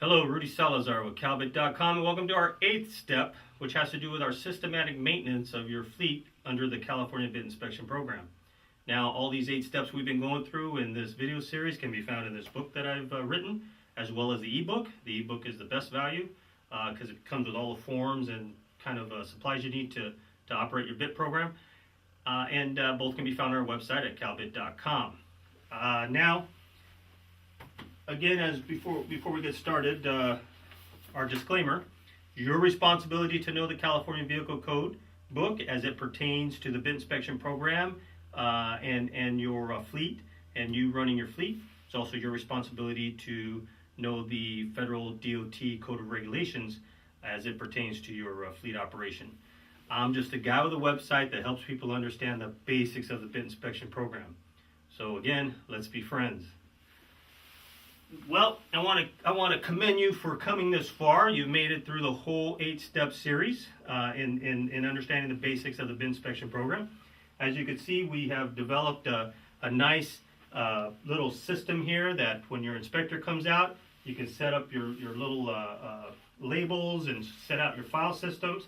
Hello, Rudy Salazar with CalBit.com, and welcome to our 8th step, which has to do with our systematic maintenance of your fleet under the California Bit Inspection Program. Now, all these 8 steps we've been going through in this video series can be found in this book that I've written, as well as the ebook. The ebook is the best value because it comes with all the forms and kind of supplies you need to operate your bit program. And both can be found on our website at CalBit.com. Now, again, as before we get started, our disclaimer: your responsibility to know the California Vehicle Code book as it pertains to the bit inspection program and your fleet and you running your fleet. It's also your responsibility to know the federal D.O.T. Code of Regulations as it pertains to your fleet operation. I'm just a guy with a website that helps people understand the basics of the bit inspection program. So again, let's be friends. Well, I want to commend you for coming this far. You've made it through the whole 8-step series in understanding the basics of the bit inspection program. As you can see, we have developed a nice little system here that when your inspector comes out, you can set up your little labels and set out your file systems.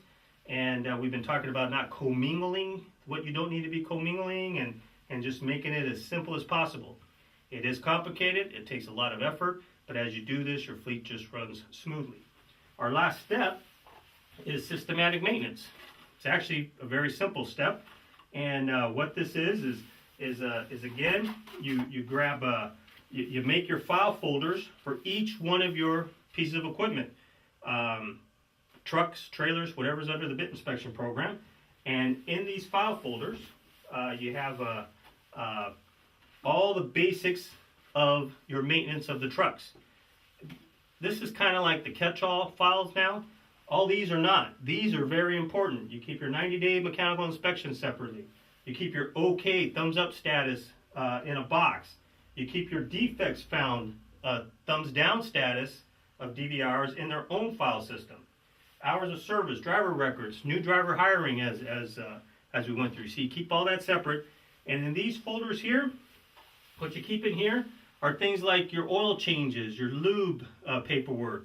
And we've been talking about not commingling what you don't need to be commingling and just making it as simple as possible. It is complicated, it takes a lot of effort, but as you do this, your fleet just runs smoothly. Our last step is systematic maintenance. It's actually a very simple step, and what this is again, you grab you make your file folders for each one of your pieces of equipment, trucks, trailers, whatever's under the bit inspection program, and in these file folders, you have all the basics of your maintenance of the trucks. This is kind of like the catch-all files now. All these are not. These are very important. You keep your 90-day mechanical inspection separately. You keep your OK, thumbs up status in a box. You keep your defects found, thumbs down status of DVRs in their own file system. Hours of service, driver records, new driver hiring as we went through. So you keep all that separate. And in these folders here, what you keep in here are things like your oil changes, your lube paperwork,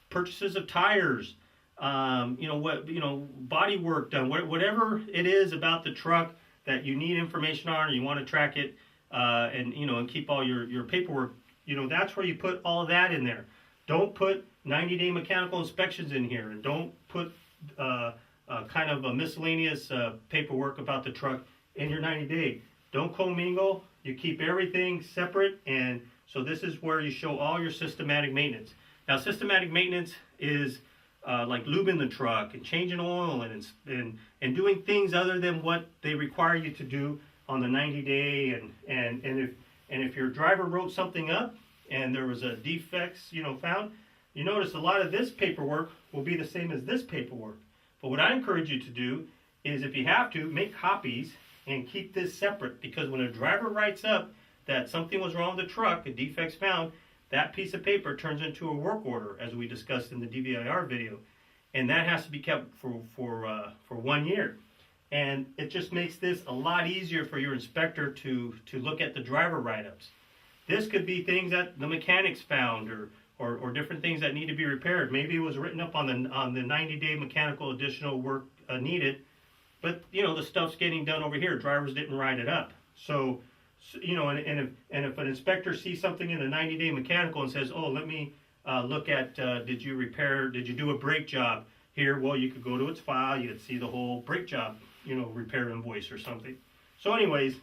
purchases of tires, body work done, whatever it is about the truck that you need information on, or you want to track it, and keep all your paperwork. That's where you put all of that in there. Don't put 90-day mechanical inspections in here, and don't put kind of a miscellaneous paperwork about the truck in your 90-day. Don't commingle. You keep everything separate, and so this is where you show all your systematic maintenance. Now, systematic maintenance is like lubing the truck and changing oil and doing things other than what they require you to do on the 90-day. And if your driver wrote something up and there was a defects found, you notice a lot of this paperwork will be the same as this paperwork. But what I encourage you to do is, if you have to, make copies and keep this separate, because when a driver writes up that something was wrong with the truck, a defect's found, that piece of paper turns into a work order, as we discussed in the DVIR video, and that has to be kept for 1 year. And it just makes this a lot easier for your inspector to look at the driver write-ups. This could be things that the mechanics found, or different things that need to be repaired. Maybe it was written up on the 90-day mechanical additional work needed. But the stuff's getting done over here. Drivers didn't write it up. So and if an inspector sees something in the 90-day mechanical and says, "Oh, let me look at did you do a brake job here?" Well, you could go to its file. You'd see the whole brake job, repair invoice or something. So, anyways,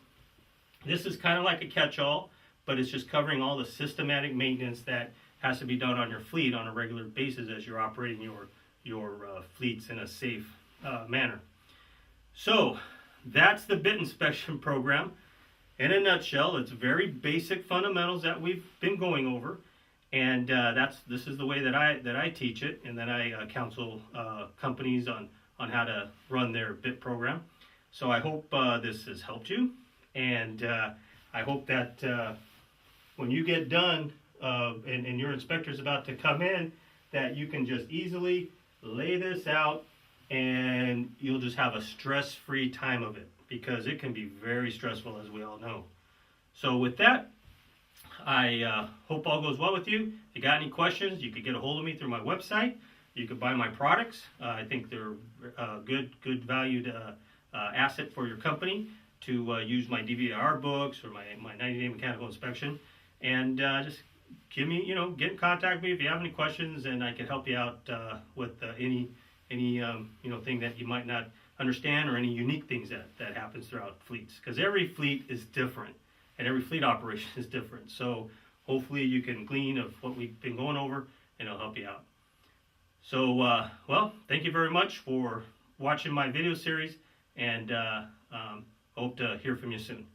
this is kind of like a catch-all, but it's just covering all the systematic maintenance that has to be done on your fleet on a regular basis as you're operating your fleets in a safe manner. So that's the bit inspection program. In a nutshell, it's very basic fundamentals that we've been going over, and this is the way that I teach it, and then I counsel companies on how to run their bit program. So I hope this has helped you, and I hope that when you get done and your inspector's about to come in, that you can just easily lay this out, and you'll just have a stress-free time of it, because it can be very stressful, as we all know. So with that, I hope all goes well with you. If you got any questions, you could get a hold of me through my website. You could buy my products. I think they're a good valued asset for your company to use my DVR books or my 90-day mechanical inspection. And just give me, get in contact with me if you have any questions, and I can help you out with any thing that you might not understand, or any unique things that happens throughout fleets, because every fleet is different and every fleet operation is different. So hopefully you can glean of what we've been going over, and it'll help you out. So well, thank you very much for watching my video series, and hope to hear from you soon.